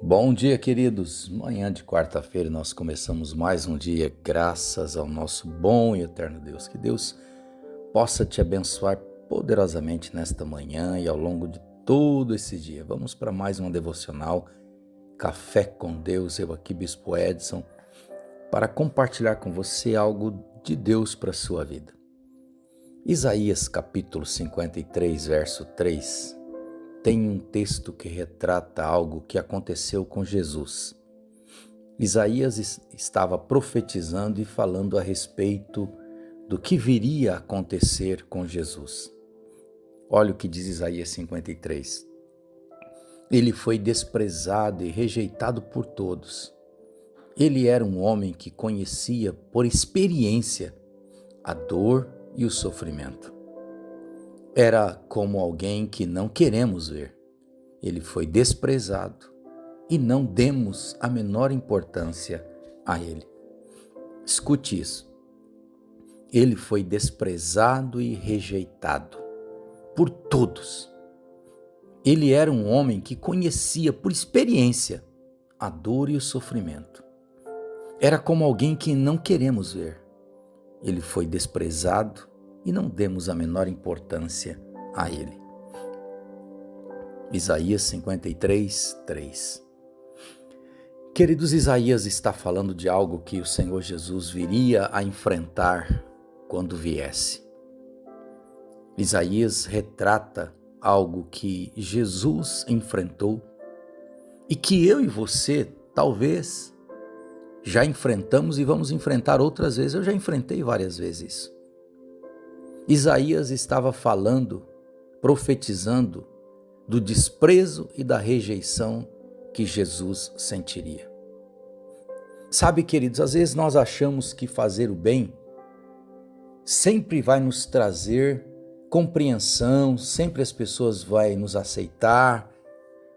Bom dia, queridos. Manhã de quarta-feira nós começamos mais um dia, graças ao nosso bom e eterno Deus. Que Deus possa te abençoar poderosamente nesta manhã e ao longo de todo esse dia. Vamos para mais uma devocional, Café com Deus. Eu aqui, Bispo Edson, para compartilhar com você algo de Deus para a sua vida. Isaías capítulo 53, verso 3. Tem um texto que retrata algo que aconteceu com Jesus. Isaías estava profetizando e falando a respeito do que viria a acontecer com Jesus. Olha o que diz Isaías 53. Ele foi desprezado e rejeitado por todos. Ele era um homem que conhecia por experiência a dor e o sofrimento. Era como alguém que não queremos ver. Ele foi desprezado e não demos a menor importância a ele. Escute isso. Ele foi desprezado e rejeitado por todos. Ele era um homem que conhecia por experiência a dor e o sofrimento. Era como alguém que não queremos ver. Ele foi desprezado e não demos a menor importância a ele. Isaías 53, 3. Queridos, Isaías está falando de algo que o Senhor Jesus viria a enfrentar quando viesse. Isaías retrata algo que Jesus enfrentou e que eu e você, talvez, já enfrentamos e vamos enfrentar outras vezes. Eu já enfrentei várias vezes isso. Isaías estava falando, profetizando do desprezo e da rejeição que Jesus sentiria. Sabe, queridos, às vezes nós achamos que fazer o bem sempre vai nos trazer compreensão, sempre as pessoas vão nos aceitar,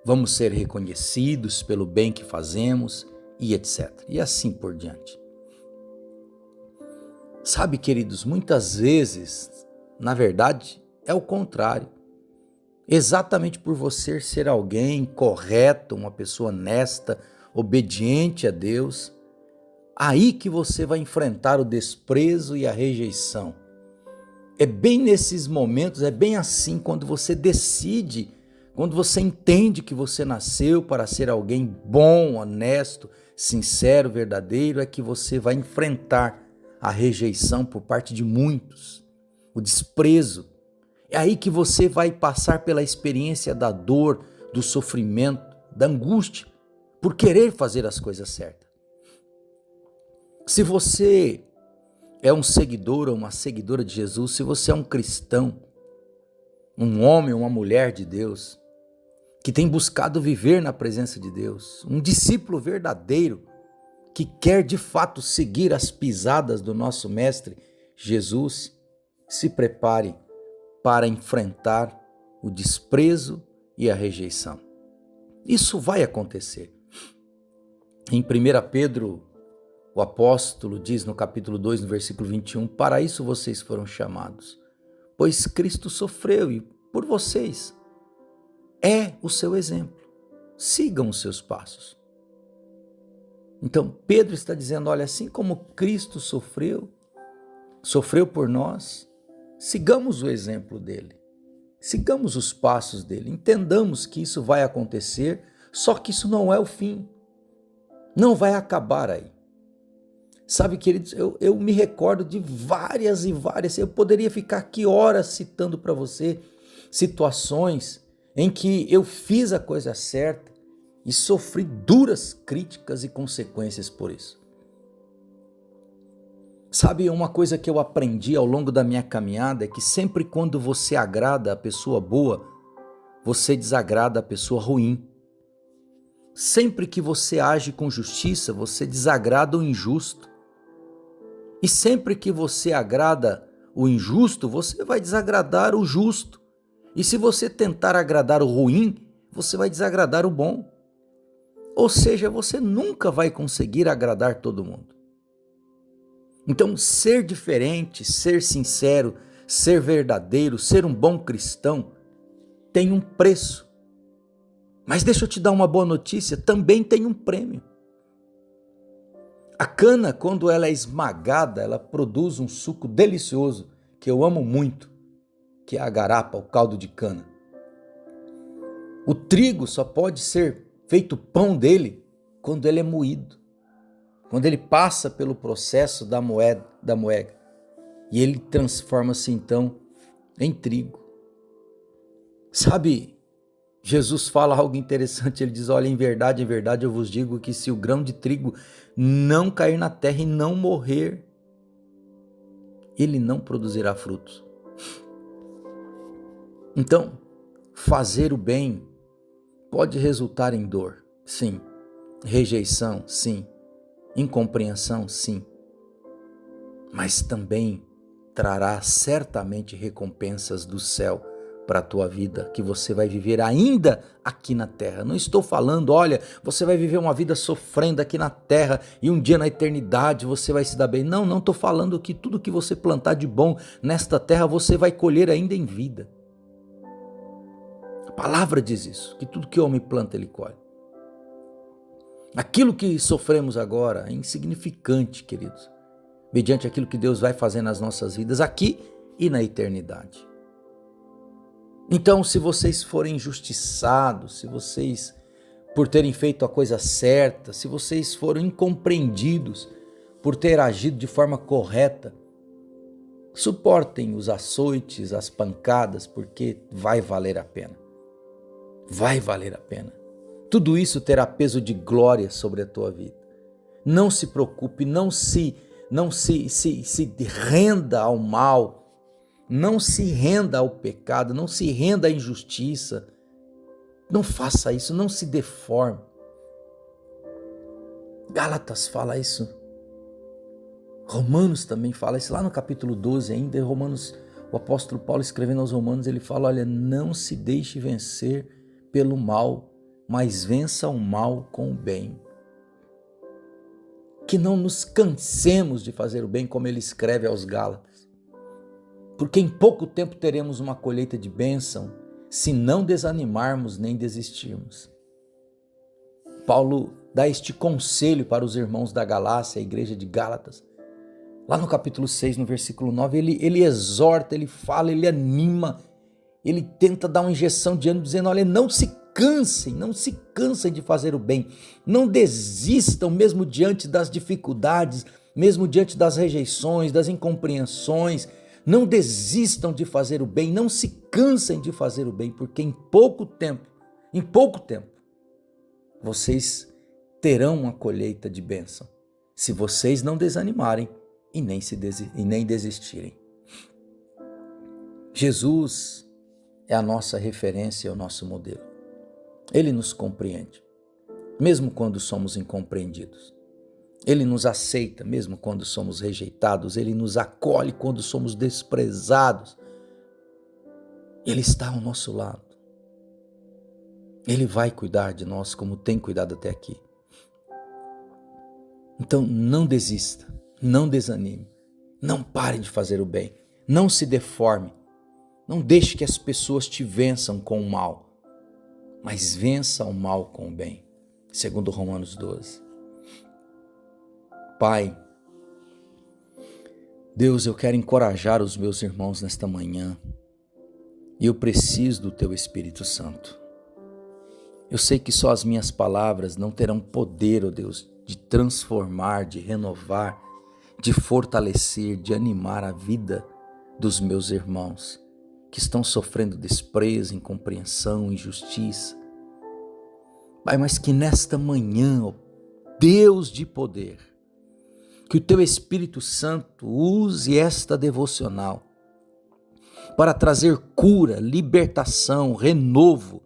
vamos ser reconhecidos pelo bem que fazemos e etc. E assim por diante. Sabe, queridos, muitas vezes, na verdade, é o contrário. Exatamente por você ser alguém correto, uma pessoa honesta, obediente a Deus, aí que você vai enfrentar o desprezo e a rejeição. É bem nesses momentos, é bem assim, quando você decide, quando você entende que você nasceu para ser alguém bom, honesto, sincero, verdadeiro, é que você vai enfrentar a rejeição por parte de muitos, o desprezo. É aí que você vai passar pela experiência da dor, do sofrimento, da angústia, por querer fazer as coisas certas. Se você é um seguidor ou uma seguidora de Jesus, se você é um cristão, um homem ou uma mulher de Deus, que tem buscado viver na presença de Deus, um discípulo verdadeiro, que quer de fato seguir as pisadas do nosso Mestre Jesus, se prepare para enfrentar o desprezo e a rejeição. Isso vai acontecer. Em 1 Pedro, o apóstolo diz no capítulo 2, no versículo 21, para isso vocês foram chamados, pois Cristo sofreu e por vocês é o seu exemplo. Sigam os seus passos. Então, Pedro está dizendo, olha, assim como Cristo sofreu por nós, sigamos o exemplo dele, sigamos os passos dele, entendamos que isso vai acontecer, só que isso não é o fim, não vai acabar aí. Sabe, queridos, eu me recordo de várias e várias, eu poderia ficar aqui horas citando para você situações em que eu fiz a coisa certa, e sofri duras críticas e consequências por isso. Sabe, uma coisa que eu aprendi ao longo da minha caminhada é que sempre quando você agrada a pessoa boa, você desagrada a pessoa ruim. Sempre que você age com justiça, você desagrada o injusto. E sempre que você agrada o injusto, você vai desagradar o justo. E se você tentar agradar o ruim, você vai desagradar o bom. Ou seja, você nunca vai conseguir agradar todo mundo. Então, ser diferente, ser sincero, ser verdadeiro, ser um bom cristão, tem um preço. Mas deixa eu te dar uma boa notícia, também tem um prêmio. A cana, quando ela é esmagada, ela produz um suco delicioso, que eu amo muito, que é a garapa, o caldo de cana. O trigo só pode ser feito pão dele quando ele é moído, quando ele passa pelo processo da moega, e ele transforma-se então em trigo. Sabe, Jesus fala algo interessante, ele diz, olha, em verdade eu vos digo que se o grão de trigo não cair na terra e não morrer, ele não produzirá frutos. Então, fazer o bem pode resultar em dor, sim. Rejeição, sim. Incompreensão, sim. Mas também trará certamente recompensas do céu para a tua vida, que você vai viver ainda aqui na terra. Não estou falando, olha, você vai viver uma vida sofrendo aqui na terra e um dia na eternidade você vai se dar bem. Não estou falando que tudo que você plantar de bom nesta terra você vai colher ainda em vida. A palavra diz isso, que tudo que o homem planta ele colhe. Aquilo que sofremos agora é insignificante, queridos, mediante aquilo que Deus vai fazer nas nossas vidas aqui e na eternidade. Então, se vocês forem injustiçados, se vocês, por terem feito a coisa certa, se vocês foram incompreendidos por ter agido de forma correta, suportem os açoites, as pancadas, porque vai valer a pena. Vai valer a pena. Tudo isso terá peso de glória sobre a tua vida. Não se preocupe, não se renda ao mal, não se renda ao pecado, não se renda à injustiça. Não faça isso, não se deforme. Gálatas fala isso. Romanos também fala isso. Lá no capítulo 12 ainda, em Romanos, o apóstolo Paulo escrevendo aos Romanos, ele fala, olha, não se deixe vencer pelo mal, mas vença o mal com o bem. Que não nos cansemos de fazer o bem, como ele escreve aos Gálatas. Porque em pouco tempo teremos uma colheita de bênção, se não desanimarmos nem desistirmos. Paulo dá este conselho para os irmãos da Galácia, a igreja de Gálatas. Lá no capítulo 6, no versículo 9, ele exorta, ele fala, ele anima, ele tenta dar uma injeção de ânimo, dizendo, olha, não se cansem de fazer o bem, não desistam mesmo diante das dificuldades, mesmo diante das rejeições, das incompreensões, não desistam de fazer o bem, não se cansem de fazer o bem, porque em pouco tempo, vocês terão uma colheita de bênção, se vocês não desanimarem e nem desistirem. Jesus é a nossa referência, é o nosso modelo. Ele nos compreende, mesmo quando somos incompreendidos. Ele nos aceita, mesmo quando somos rejeitados. Ele nos acolhe quando somos desprezados. Ele está ao nosso lado. Ele vai cuidar de nós como tem cuidado até aqui. Então não desista, não desanime, não pare de fazer o bem, não se deforme, não deixe que as pessoas te vençam com o mal, mas vença o mal com o bem, segundo Romanos 12. Pai, Deus, eu quero encorajar os meus irmãos nesta manhã e eu preciso do Teu Espírito Santo. Eu sei que só as minhas palavras não terão poder, ó Deus, de transformar, de renovar, de fortalecer, de animar a vida dos meus irmãos que estão sofrendo desprezo, incompreensão, injustiça. Pai, mas que nesta manhã, ó Deus de poder, que o Teu Espírito Santo use esta devocional para trazer cura, libertação, renovo,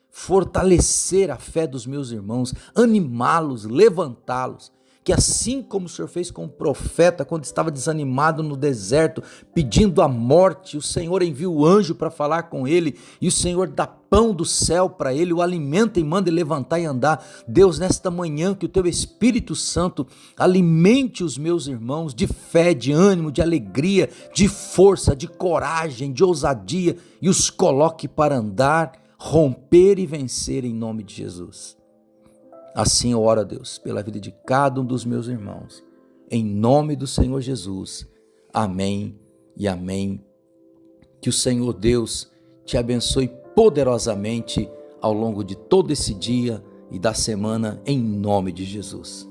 fortalecer a fé dos meus irmãos, animá-los, levantá-los, que assim como o Senhor fez com o profeta quando estava desanimado no deserto, pedindo a morte, o Senhor envia o anjo para falar com ele e o Senhor dá pão do céu para ele, o alimenta e manda ele levantar e andar. Deus, nesta manhã, que o Teu Espírito Santo alimente os meus irmãos de fé, de ânimo, de alegria, de força, de coragem, de ousadia e os coloque para andar, romper e vencer em nome de Jesus. Assim eu oro a Deus pela vida de cada um dos meus irmãos, em nome do Senhor Jesus. Amém e amém. Que o Senhor Deus te abençoe poderosamente ao longo de todo esse dia e da semana, em nome de Jesus.